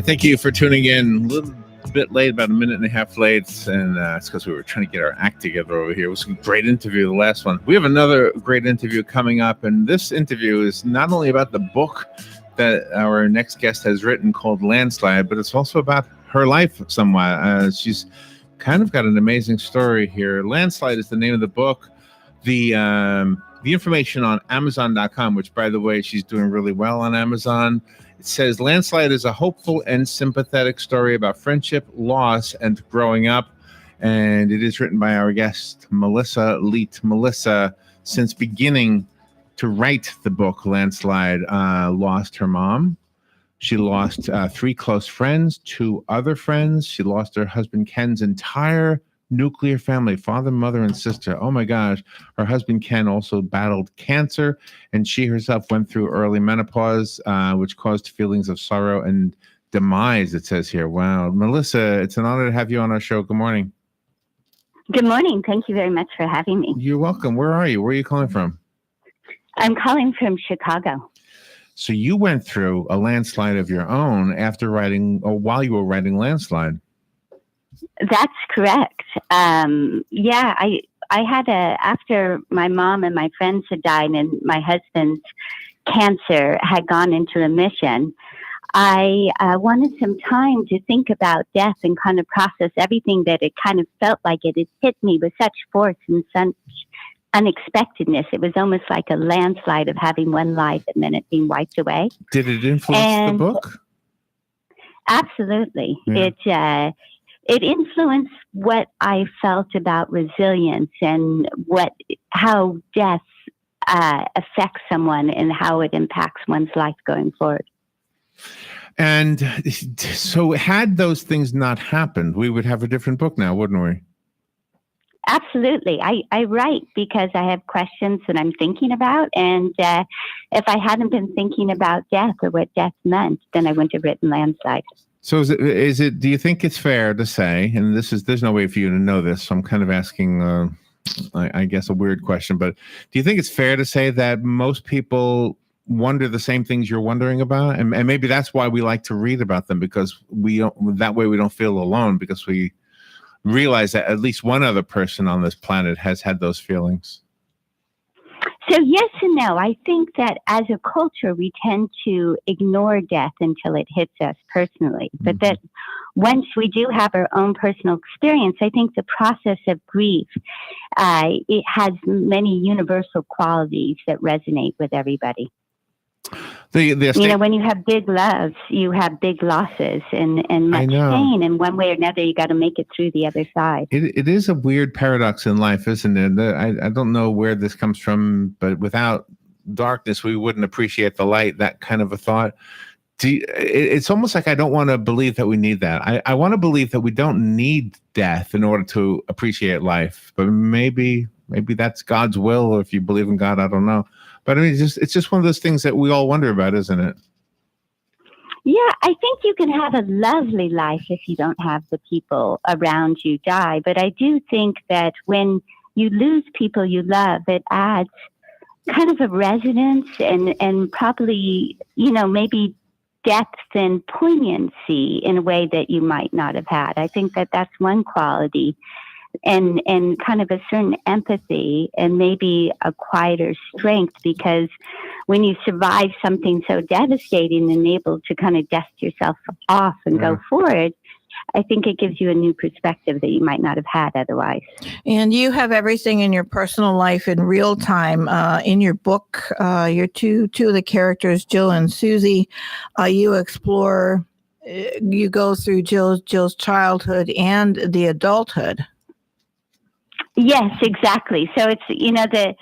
right, thank you for tuning in. A little bit late, about a minute and a half late, and it's because we were trying to get our act together over here. It was a great interview, the last one. We have another great interview coming up, and this interview is not only about the book that our next guest has written called Landslide, but it's also about her life somewhat. She's kind of got an amazing story here. Landslide is the name of the book. The information on Amazon.com, which, by the way, she's doing really well on Amazon. It says Landslide is a hopeful and sympathetic story about friendship, loss, and growing up. And it is written by our guest, Melissa Leet. Melissa, since beginning to write the book, Landslide, lost her mom. She lost 3 close friends, 2 other friends. She lost her husband, Ken's entire nuclear family, father, mother, and sister. Oh my gosh. Her husband, Ken, also battled cancer, and she herself went through early menopause, which caused feelings of sorrow and demise, it says here. Wow. Melissa, it's an honor to have you on our show. Good morning. Good morning. Thank you very much for having me. You're welcome. Where are you? Where are you calling from? I'm calling from Chicago. So you went through a landslide of your own after writing, or while you were writing Landslide. That's correct. I had after my mom and my friends had died and my husband's cancer had gone into remission, I wanted some time to think about death and kind of process everything that it kind of felt like it had hit me with such force and such unexpectedness. It was almost like a landslide of having one life and then it being wiped away. Did it influence the book? Absolutely. Yeah. It influenced what I felt about resilience and how death affects someone and how it impacts one's life going forward. And so had those things not happened, we would have a different book now, wouldn't we? Absolutely. I write because I have questions that I'm thinking about. And if I hadn't been thinking about death or what death meant, then I wouldn't have written Landslide. So is it, do you think it's fair to say, and there's no way for you to know this, so I'm kind of asking, I guess, a weird question, but do you think it's fair to say that most people wonder the same things you're wondering about? And maybe that's why we like to read about them, because that way we don't feel alone, because we realize that at least one other person on this planet has had those feelings. So yes and no. I think that as a culture, we tend to ignore death until it hits us personally. But that once we do have our own personal experience, I think the process of grief, it has many universal qualities that resonate with everybody. When you have big loves, you have big losses and much pain. And one way or another, you got to make it through the other side. It is a weird paradox in life, isn't it? I don't know where this comes from, but without darkness, we wouldn't appreciate the light, that kind of a thought. It's almost like I don't want to believe that we need that. I want to believe that we don't need death in order to appreciate life. But maybe that's God's will, or if you believe in God, I don't know. But I mean, it's just one of those things that we all wonder about, isn't it? Yeah, I think you can have a lovely life if you don't have the people around you die. But I do think that when you lose people you love, it adds kind of a resonance and probably, maybe depth and poignancy in a way that you might not have had. I think that that's one quality. And kind of a certain empathy and maybe a quieter strength, because when you survive something so devastating and able to kind of dust yourself off and go forward, I think it gives you a new perspective that you might not have had otherwise. And you have everything in your personal life in real time. In your book, your two of the characters, Jill and Susie, you explore, you go through Jill's childhood and the adulthood. Yes, exactly. So it's, the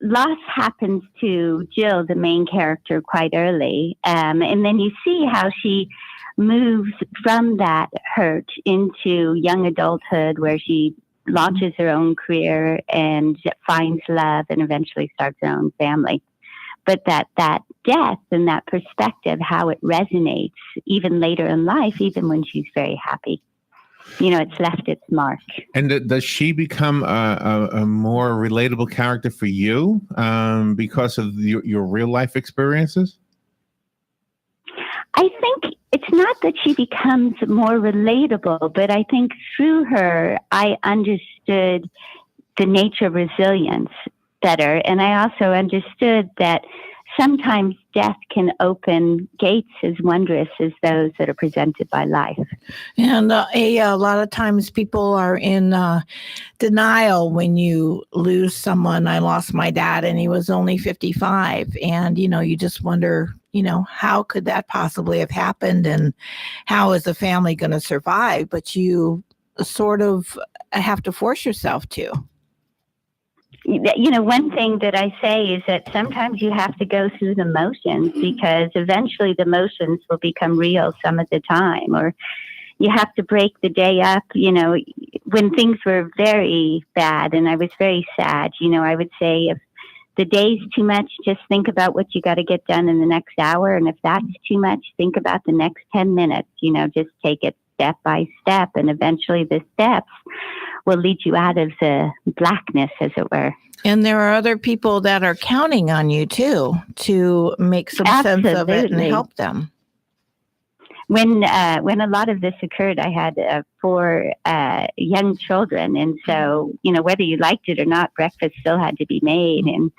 loss happens to Jill, the main character, quite early. And then you see how she moves from that hurt into young adulthood, where she launches her own career and finds love and eventually starts her own family. But that death and that perspective, how it resonates even later in life, even when she's very happy. It's left its mark. And does she become a more relatable character for you because of your real life experiences? I think it's not that she becomes more relatable, but I think through her, I understood the nature of resilience better. And I also understood that sometimes death can open gates as wondrous as those that are presented by life. And a lot of times people are in denial when you lose someone. I lost my dad and he was only 55. And, you just wonder, how could that possibly have happened? And how is the family going to survive? But you sort of have to force yourself to. One thing that I say is that sometimes you have to go through the motions because eventually the motions will become real some of the time, or you have to break the day up. When things were very bad and I was very sad, I would say if the day's too much, just think about what you got to get done in the next hour. And if that's too much, think about the next 10 minutes, just take it step by step. And eventually the steps will lead you out of the blackness, as it were. And there are other people that are counting on you too to make some sense of it and help them. When a lot of this occurred, I had 4 young children, and so whether you liked it or not, breakfast still had to be made, and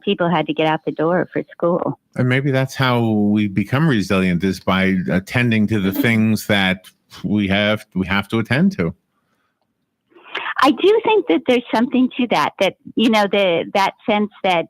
people had to get out the door for school. And maybe that's how we become resilient, is by attending to the things that we have to attend to. I do think that there's something to that that sense that,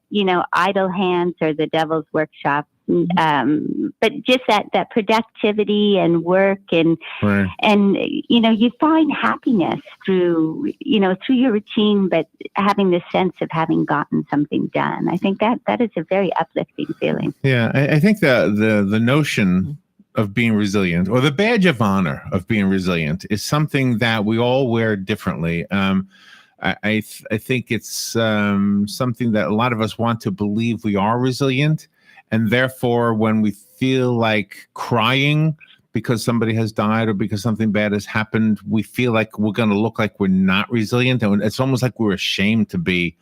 idle hands are the devil's workshop. But just that productivity and work and, right. and, you find happiness through your routine, but having the sense of having gotten something done. I think that is a very uplifting feeling. Yeah. I think the notion of being resilient, or the badge of honor of being resilient, is something that we all wear differently. I think it's something that a lot of us want to believe we are resilient, and therefore when we feel like crying because somebody has died or because something bad has happened, we feel like we're going to look like we're not resilient, and it's almost like we're ashamed to be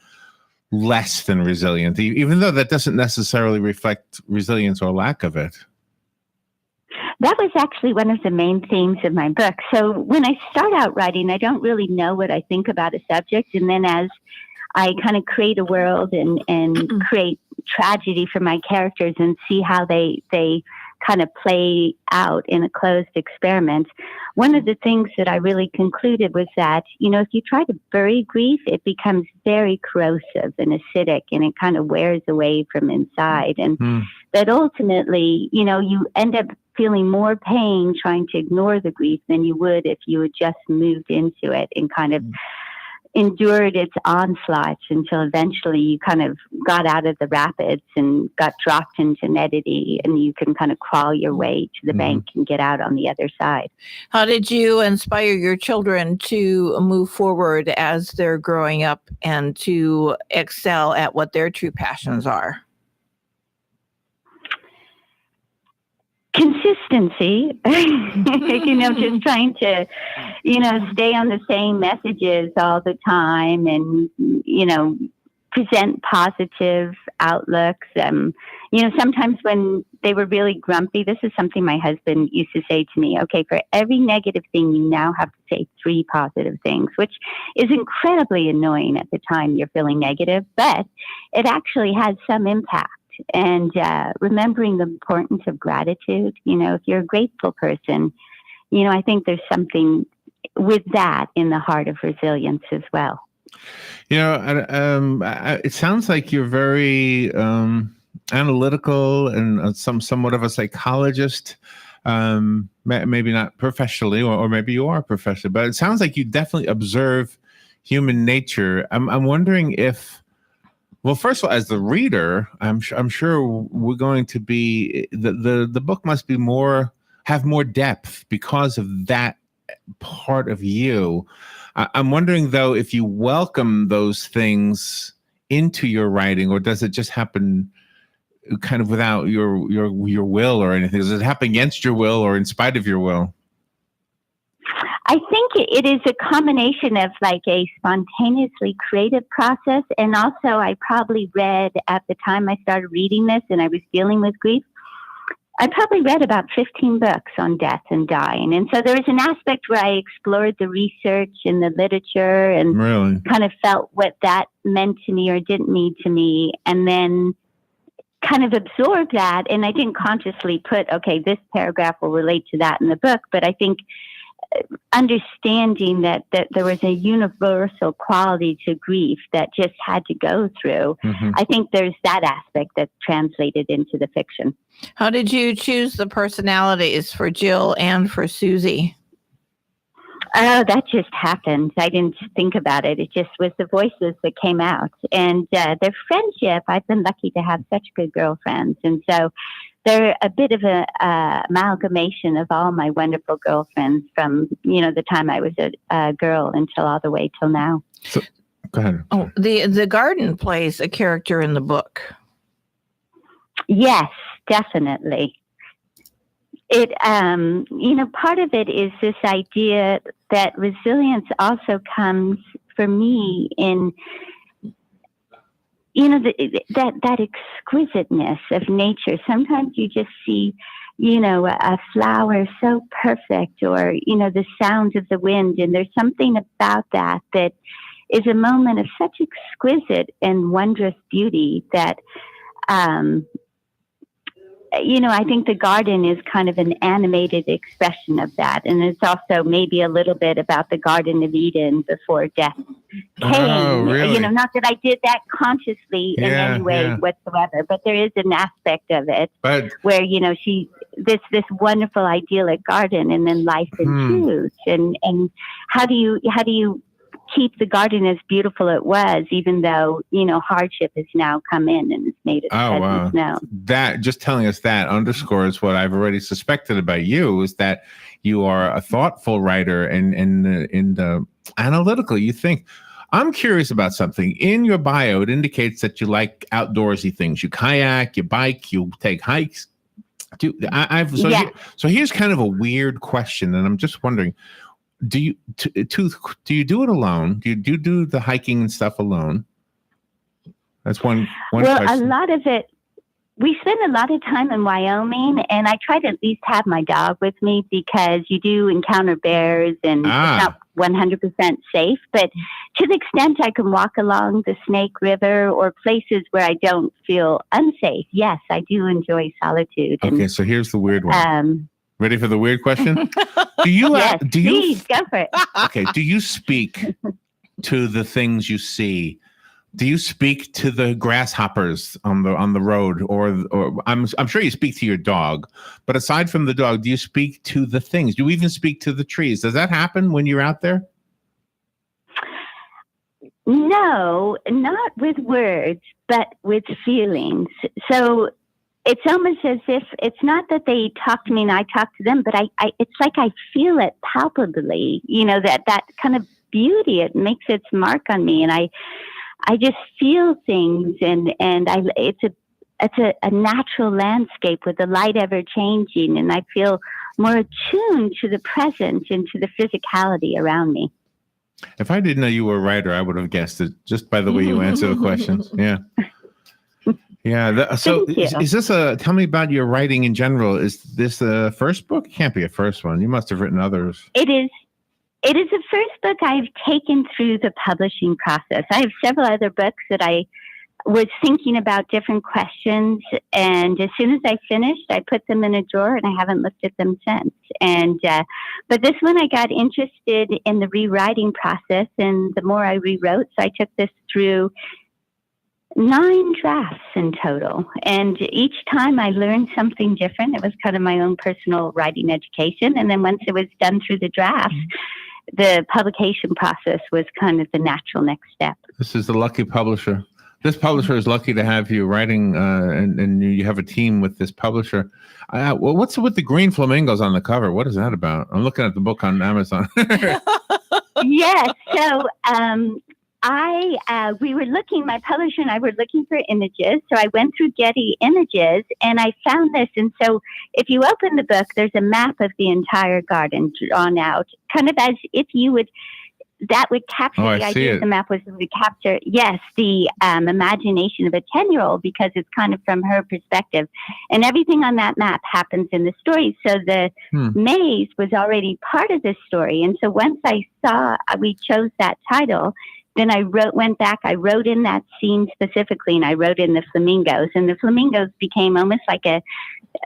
less than resilient, even though that doesn't necessarily reflect resilience or lack of it. That was actually one of the main themes of my book. So when I start out writing, I don't really know what I think about a subject. And then as I kind of create a world and create tragedy for my characters and see how they kind of play out in a closed experiment, one of the things that I really concluded was that, if you try to bury grief, it becomes very corrosive and acidic, and it kind of wears away from inside. And that ultimately, you end up feeling more pain trying to ignore the grief than you would if you had just moved into it and kind of endured its onslaughts until eventually you kind of got out of the rapids and got dropped into nudity, and you can kind of crawl your way to the bank and get out on the other side. How did you inspire your children to move forward as they're growing up and to excel at what their true passions are? Consistency, just trying to, stay on the same messages all the time and, present positive outlooks. Sometimes when they were really grumpy, this is something my husband used to say to me, okay, for every negative thing, you now have to say 3 positive things, which is incredibly annoying at the time you're feeling negative, but it actually has some impact. And remembering the importance of gratitude, if you're a grateful person, I think there's something with that in the heart of resilience as well. It sounds like you're very analytical and somewhat of a psychologist. Maybe not professionally, or maybe you are professionally, but it sounds like you definitely observe human nature. I'm wondering if, well, first of all, as the reader, I'm sure we're going to be, the book must be have more depth because of that part of you. I'm wondering, though, if you welcome those things into your writing, or does it just happen kind of without your will or anything? Does it happen against your will or in spite of your will? I think it is a combination of like a spontaneously creative process. And also I probably read at the time I started reading this and I was dealing with grief, I probably read about 15 books on death and dying. And so there was an aspect where I explored the research and the literature and Really? kind of felt what that meant to me or didn't mean to me. And then kind of absorbed that. And I didn't consciously put, okay, this paragraph will relate to that in the book. But I think understanding that there was a universal quality to grief that just had to go through. Mm-hmm. I think there's that aspect that translated into the fiction. How did you choose the personalities for Jill and for Susie? Oh, that just happened. I didn't think about it. It just was the voices that came out. And their friendship, I've been lucky to have such good girlfriends. And so they're a bit of a amalgamation of all my wonderful girlfriends from, the time I was a girl until all the way till now. So, go ahead. Oh, the garden plays a character in the book. Yes, definitely. It, part of it is this idea that resilience also comes for me in, that exquisiteness of nature. Sometimes you just see, a flower so perfect, or, the sound of the wind. And there's something about that is a moment of such exquisite and wondrous beauty that, I think the garden is kind of an animated expression of that. And it's also maybe a little bit about the Garden of Eden before death came. Oh, really? Not that I did that consciously in any way whatsoever, but there is an aspect of it where, this wonderful idyllic garden, and then life ensues. And how do you keep the garden as beautiful it was, even though, hardship has now come in and it's made its presence known. That, just telling us that underscores what I've already suspected about you, is that you are a thoughtful writer and analytical. You think. I'm curious about something. In your bio, it indicates that you like outdoorsy things. You kayak, you bike, you take hikes. So here's kind of a weird question, and I'm just wondering, do you do it alone? Do you do the hiking and stuff alone? That's one question. A lot of it, we spend a lot of time in Wyoming, and I try to at least have my dog with me, because you do encounter bears, and it's not 100% safe. But to the extent I can walk along the Snake River or places where I don't feel unsafe, yes, I do enjoy solitude. Okay, so here's the weird one. Ready for the weird question? Please go for it. Okay. Do you speak to the things you see? Do you speak to the grasshoppers on the road, or I'm sure you speak to your dog, but aside from the dog, do you speak to the things? Do you even speak to the trees? Does that happen when you're out there? No, not with words, but with feelings. So it's almost as if it's not that they talk to me and I talk to them, but it's like I feel it palpably, that kind of beauty, it makes its mark on me. And I just feel things, and it's a natural landscape with the light ever changing, and I feel more attuned to the present and to the physicality around me. If I didn't know you were a writer, I would have guessed it just by the way you answer the questions. Yeah. Yeah. So is this tell me about your writing in general. Is this the first book? It can't be a first one. You must have written others. It is the first book I've taken through the publishing process. I have several other books that I was thinking about different questions. And as soon as I finished, I put them in a drawer, and I haven't looked at them since. And, but this one, I got interested in the rewriting process, and the more I rewrote, so I took this through 9 drafts in total. And each time I learned something different. It was kind of my own personal writing education. And then once it was done through the drafts, the publication process was kind of the natural next step. This is the lucky publisher. This publisher is lucky to have you writing, and you have a team with this publisher. What's with the green flamingos on the cover? What is that about? I'm looking at the book on Amazon. Yes. So my publisher and I were looking for images. So I went through Getty Images, and I found this. And so if you open the book, there's a map of the entire garden drawn out, kind of as if you would that would capture Oh, the I see idea it. of the map was to capture, yes, the imagination of a 10-year-old because it's kind of from her perspective. And everything on that map happens in the story. So the maze was already part of the story. And so once I saw we chose that title, then I went back, I wrote in that scene specifically, and I wrote in the flamingos. And the flamingos became almost like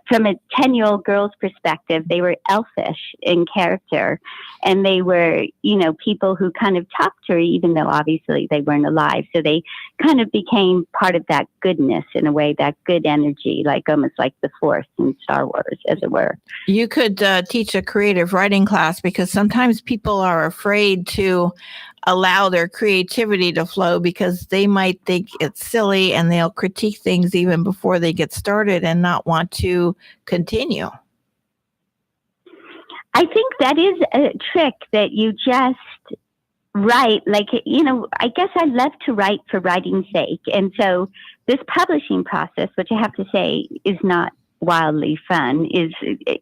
from a 10-year-old girl's perspective, they were elfish in character. And they were, people who kind of talked to her, even though obviously they weren't alive. So they kind of became part of that goodness in a way, that good energy, like almost like the Force in Star Wars, as it were. You could teach a creative writing class, because sometimes people are afraid to allow their creativity to flow because they might think it's silly, and they'll critique things even before they get started and not want to continue. I think that is a trick, that you just write, like, I guess I love to write for writing's sake. And so this publishing process, which I have to say is not wildly fun, is,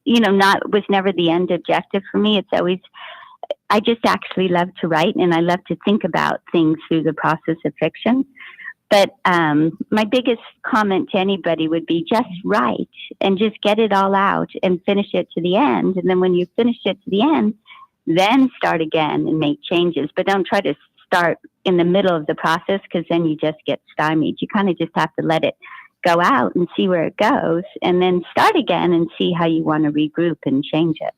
was never the end objective for me. It's always, I just actually love to write, and I love to think about things through the process of fiction. But my biggest comment to anybody would be just write and just get it all out and finish it to the end. And then when you finish it to the end, then start again and make changes. But don't try to start in the middle of the process, because then you just get stymied. You kind of just have to let it go out and see where it goes, and then start again and see how you want to regroup and change it.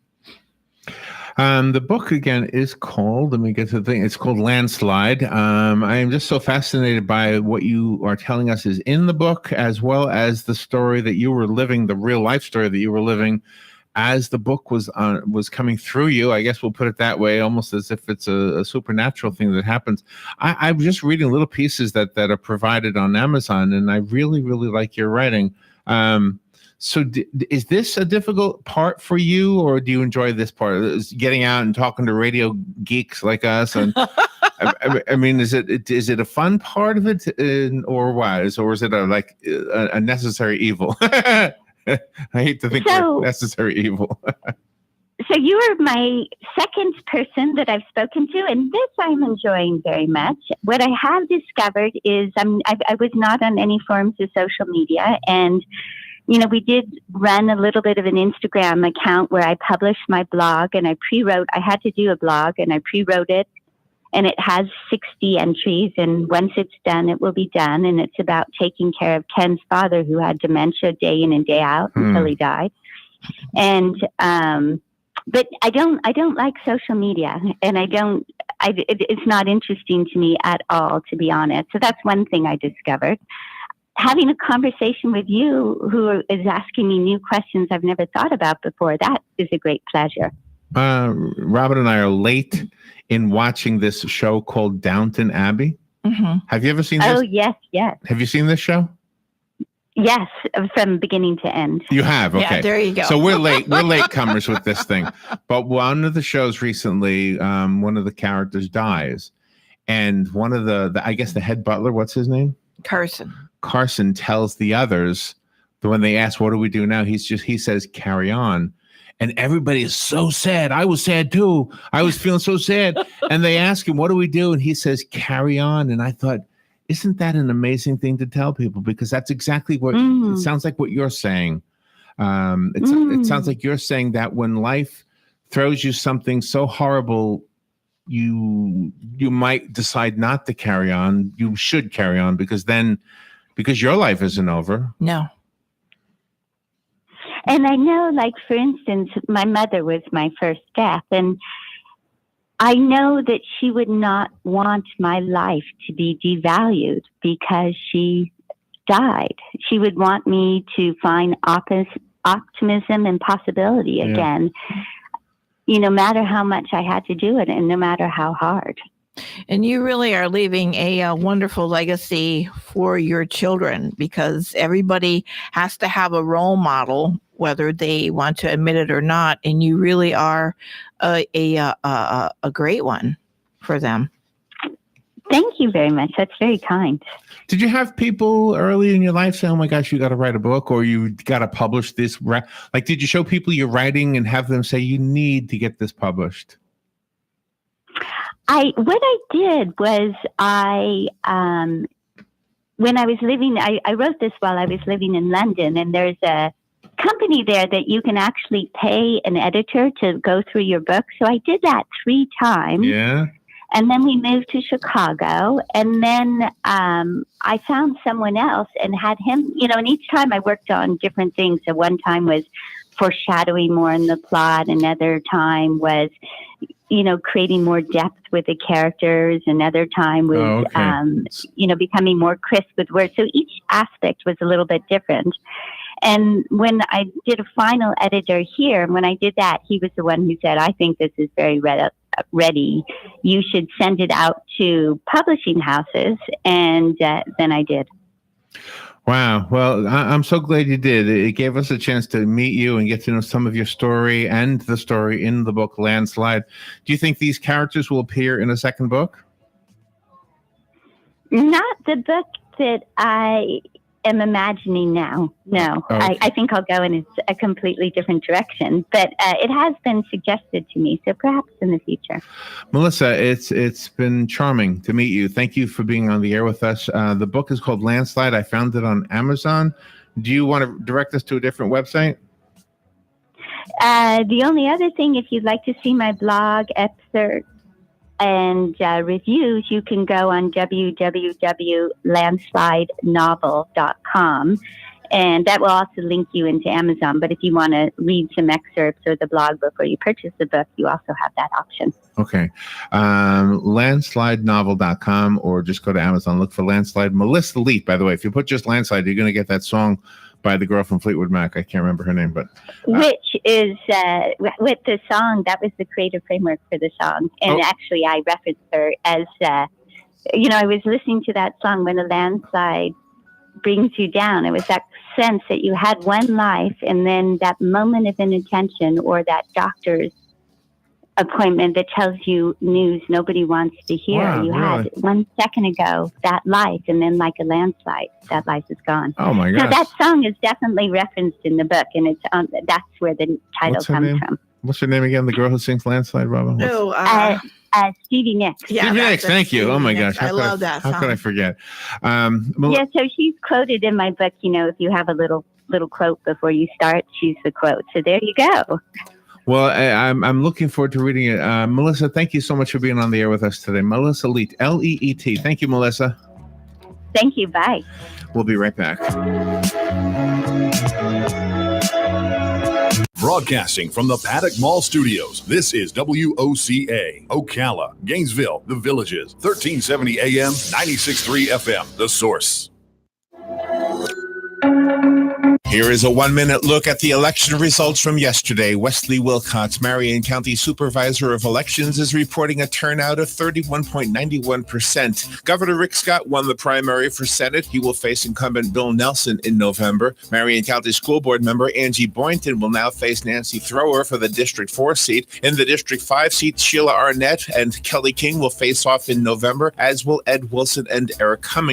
The book again is called, let me get to the thing, it's called Landslide. I am just so fascinated by what you are telling us is in the book, as well as the story that you were living, the real life story that you were living as the book was coming through you. I guess we'll put it that way, almost as if it's a supernatural thing that happens. I'm just reading little pieces that are provided on Amazon, and I really, really like your writing. So is this a difficult part for you, or do you enjoy this part? Is getting out and talking to radio geeks like us? And I mean, is it a fun part of it, or what? Or is it a necessary evil? I hate to think we're necessary evil. So you are my second person that I've spoken to, and this I'm enjoying very much. What I have discovered is I was not on any forms of social media, and we did run a little bit of an Instagram account where I published my blog, and I had to do a blog, and I pre-wrote it, and it has 60 entries. And once it's done, it will be done. And it's about taking care of Ken's father, who had dementia day in and day out until he died. And, but I don't like social media, and it's not interesting to me at all, to be honest. So that's one thing I discovered. Having a conversation with you, who is asking me new questions I've never thought about before, that is a great pleasure. Robin and I are late in watching this show called Downton Abbey. Mm-hmm. Have you ever seen this? Oh, yes. Have you seen this show? Yes, from beginning to end. You have? Okay. Yeah, there you go. So we're latecomers with this thing. But one of the shows recently, one of the characters dies. And one of the I guess the head butler, what's his name? Carson tells the others that when they ask, what do we do now? He says, carry on. And everybody is so sad. I was sad too. I was feeling so sad. And they ask him, what do we do? And he says, carry on. And I thought, isn't that an amazing thing to tell people? Because that's exactly what it sounds like what you're saying. It sounds like you're saying that when life throws you something so horrible, you might decide not to carry on. You should carry on, because your life isn't over. No. And I know, like, for instance, my mother was my first death, and I know that she would not want my life to be devalued because she died. She would want me to find optimism and possibility again, no matter how much I had to do it, and no matter how hard. And you really are leaving a wonderful legacy for your children, because everybody has to have a role model, whether they want to admit it or not. And you really are a great one for them. Thank you very much. That's very kind. Did you have people early in your life say, oh my gosh, you got to write a book, or you got to publish this? Like, did you show people your writing and have them say, you need to get this published? What I did was when I was living, I wrote this while I was living in London, and there's a company there that you can actually pay an editor to go through your book. So I did that 3 times. Yeah. And then we moved to Chicago, and then I found someone else and had him, and each time I worked on different things. So one time was foreshadowing more in the plot. Another time was, creating more depth with the characters. Another time was, becoming more crisp with words. So each aspect was a little bit different. And when I did a final editor here, when I did that, he was the one who said, I think this is very ready. You should send it out to publishing houses. And then I did. Wow. Well, I'm so glad you did. It gave us a chance to meet you and get to know some of your story and the story in the book Landslide. Do you think these characters will appear in a second book? Not the book that I am imagining now. No, okay. I think I'll go in a completely different direction, but it has been suggested to me, so perhaps in the future. Melissa, it's been charming to meet you. Thank you for being on the air with us. The book is called Landslide. I found it on Amazon. Do you want to direct us to a different website? The only other thing, if you'd like to see my blog excerpt and reviews, you can go on www.landslidenovel.com, and that will also link you into Amazon. But if you want to read some excerpts or the blog before you purchase the book, you also have that option. Okay. Landslidenovel.com, or just go to Amazon, look for Landslide. Melissa Leet, by the way, if you put just Landslide, you're going to get that song by the girl from Fleetwood Mac. I can't remember her name, but which is with the song, that was the creative framework for the song. And actually I referenced her as I was listening to that song, When a Landslide Brings You Down. It was that sense that you had one life, and then that moment of inattention, or that doctor's appointment that tells you news nobody wants to hear. Wow, you really? had 1 second ago that life, and then like a landslide, that life is gone. Oh my gosh. So that song is definitely referenced in the book, and that's where the title comes from. What's her name again? The girl who sings Landslide, Robin? Stevie Nicks. Yeah, Stevie Nicks, thank you. Oh my gosh. I love that song. How could I forget? Yeah, so she's quoted in my book, if you have a little quote before you start, she's the quote. So there you go. Well, I'm looking forward to reading it. Melissa, thank you so much for being on the air with us today. Melissa Leet, Leet. Thank you, Melissa. Thank you. Bye. We'll be right back. Broadcasting from the Paddock Mall Studios, this is WOCA, Ocala, Gainesville, The Villages, 1370 AM, 96.3 FM, The Source. Here is a 1-minute look at the election results from yesterday. Wesley Wilcox, Marion County Supervisor of Elections, is reporting a turnout of 31.91%. Governor Rick Scott won the primary for Senate. He will face incumbent Bill Nelson in November. Marion County School Board member Angie Boynton will now face Nancy Thrower for the District 4 seat. In the District 5 seat, Sheila Arnett and Kelly King will face off in November, as will Ed Wilson and Eric Cummings.